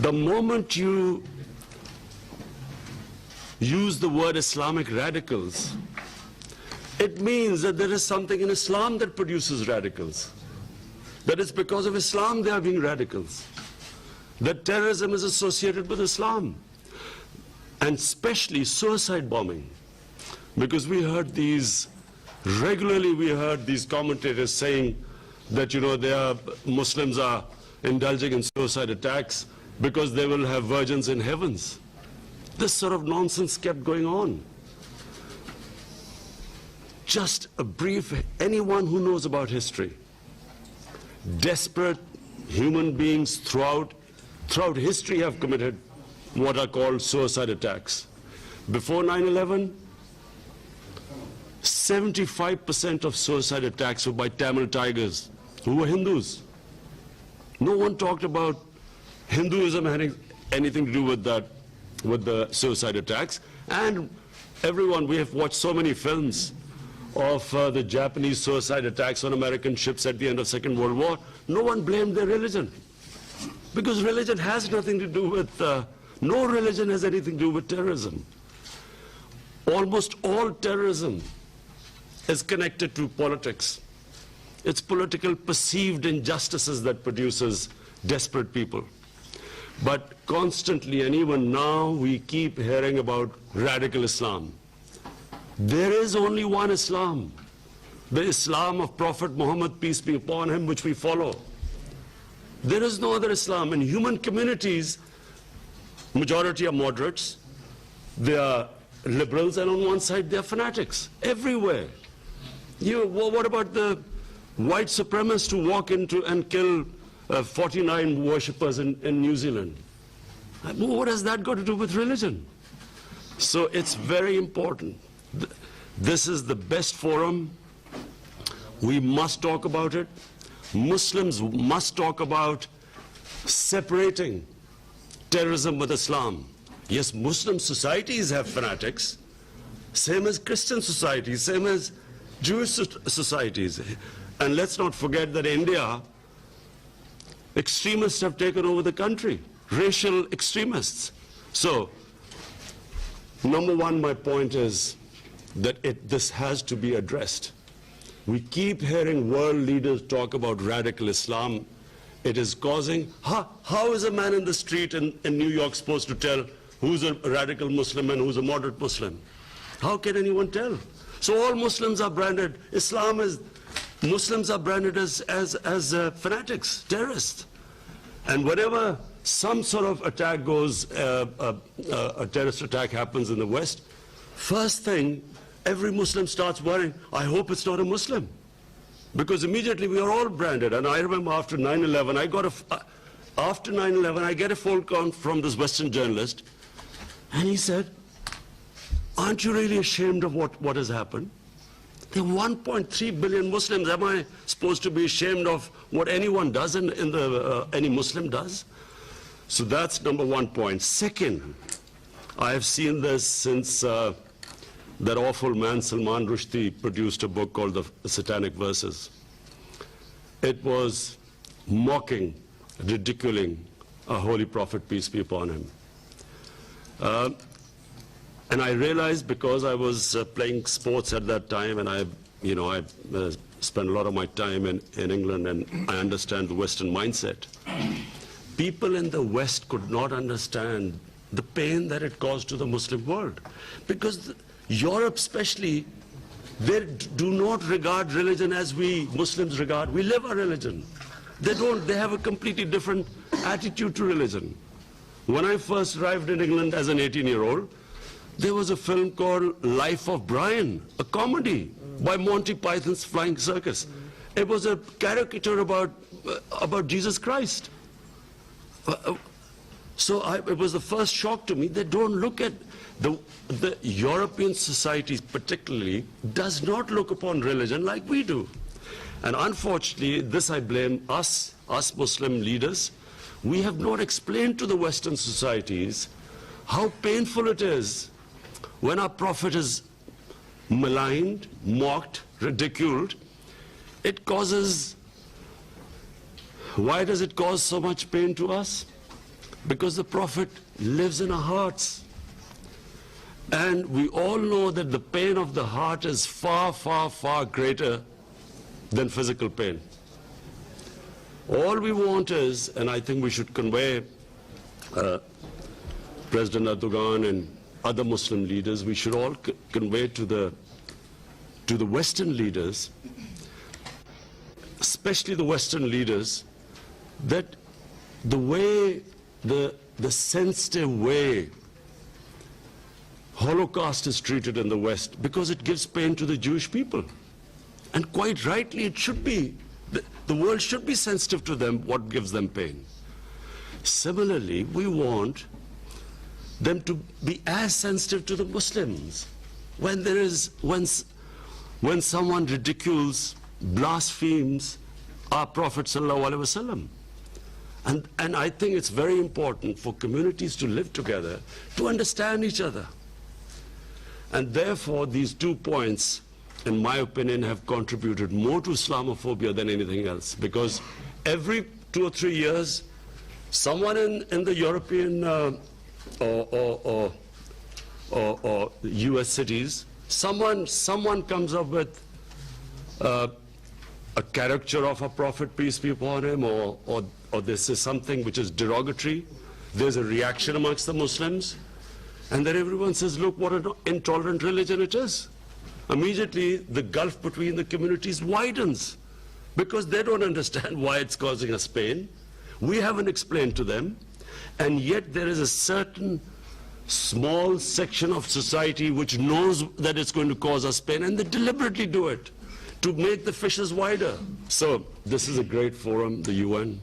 The moment you use the word Islamic radicals, it means that there is something in Islam that produces radicals. That it's because of Islam they are being radicals. That terrorism is associated with Islam. And especially suicide bombing. Because regularly we heard these commentators saying that, Muslims are indulging in suicide attacks because they will have virgins in heavens. This sort of nonsense kept going on. Just a brief, anyone who knows about history, desperate human beings throughout history have committed what are called suicide attacks. Before 9/11, 75% of suicide attacks were by Tamil tigers who were Hindus. No one talked about Hinduism having anything to do with that, with the suicide attacks. And we have watched so many films of the Japanese suicide attacks on American ships at the end of Second World War. No one blamed their religion. Because religion has nothing to do with, no religion has anything to do with terrorism. Almost all terrorism is connected to politics. It's political perceived injustices that produces desperate people. But constantly, and even now, we keep hearing about radical Islam. There is only one Islam, the Islam of Prophet Muhammad, peace be upon him, which we follow. There is no other Islam. In human communities, majority are moderates, they are liberals, and on one side they are fanatics, everywhere. What about the white supremacists who walk into and kill 49 worshippers in New Zealand? What has that got to do with religion? So it's very important. This is the best forum. We must talk about it. Muslims must talk about separating terrorism with Islam. Yes, Muslim societies have fanatics, same as Christian societies, same as Jewish societies. And let's not forget that in India, extremists have taken over the country, racial extremists. So, number one, my point is that this has to be addressed. We keep hearing world leaders talk about radical Islam. It is causing, how is a man in the street in New York supposed to tell who's a radical Muslim and who's a moderate Muslim? How can anyone tell? So all Muslims are branded, Muslims are branded as fanatics, terrorists. And whenever some sort of attack goes, a terrorist attack happens in the West, first thing, every Muslim starts worrying, I hope it's not a Muslim. Because immediately we are all branded. And I remember after 9/11, I get a phone call from this Western journalist, and he said, aren't you really ashamed of what has happened? There are 1.3 billion Muslims. Am I supposed to be ashamed of what anyone does, any Muslim does? So that's number one point. Second, I have seen this since that awful man Salman Rushdie produced a book called The Satanic Verses. It was mocking, ridiculing a holy prophet, peace be upon him. And I realized, because I was playing sports at that time, and I spent a lot of my time in England, and I understand the Western mindset. People in the West could not understand the pain that it caused to the Muslim world. Because Europe especially, they do not regard religion as we Muslims regard. We live our religion. They have a completely different attitude to religion. When I first arrived in England as an 18-year-old, there was a film called Life of Brian, a comedy by Monty Python's Flying Circus. It was a caricature about Jesus Christ. So it was the first shock to me. They don't look at the European societies particularly does not look upon religion like we do. And unfortunately, this I blame us Muslim leaders. We have not explained to the Western societies how painful it is when our prophet is maligned, mocked, ridiculed. It causes, why does it cause so much pain to us? Because the Prophet lives in our hearts. And we all know that the pain of the heart is far, far, far greater than physical pain. All we want is, and I think we should convey President Erdogan and other Muslim leaders, we should all convey to the Western leaders, especially the Western leaders, that the way, the sensitive way Holocaust is treated in the West, because it gives pain to the Jewish people. And quite rightly, it should be. The world should be sensitive to them, what gives them pain. Similarly, we want them to be as sensitive to the Muslims. When someone ridicules, blasphemes our Prophet ﷺ. And I think it's very important for communities to live together, to understand each other. And therefore, these 2 points, in my opinion, have contributed more to Islamophobia than anything else. Because every 2 or 3 years, someone in the European or US cities, someone comes up with a caricature of a prophet, peace be upon him, or this is something which is derogatory. There's a reaction amongst the Muslims. And then everyone says, look what an intolerant religion it is. Immediately, the gulf between the communities widens because they don't understand why it's causing us pain. We haven't explained to them. And yet there is a certain small section of society which knows that it's going to cause us pain, and they deliberately do it to make the fissures wider. So this is a great forum, the UN.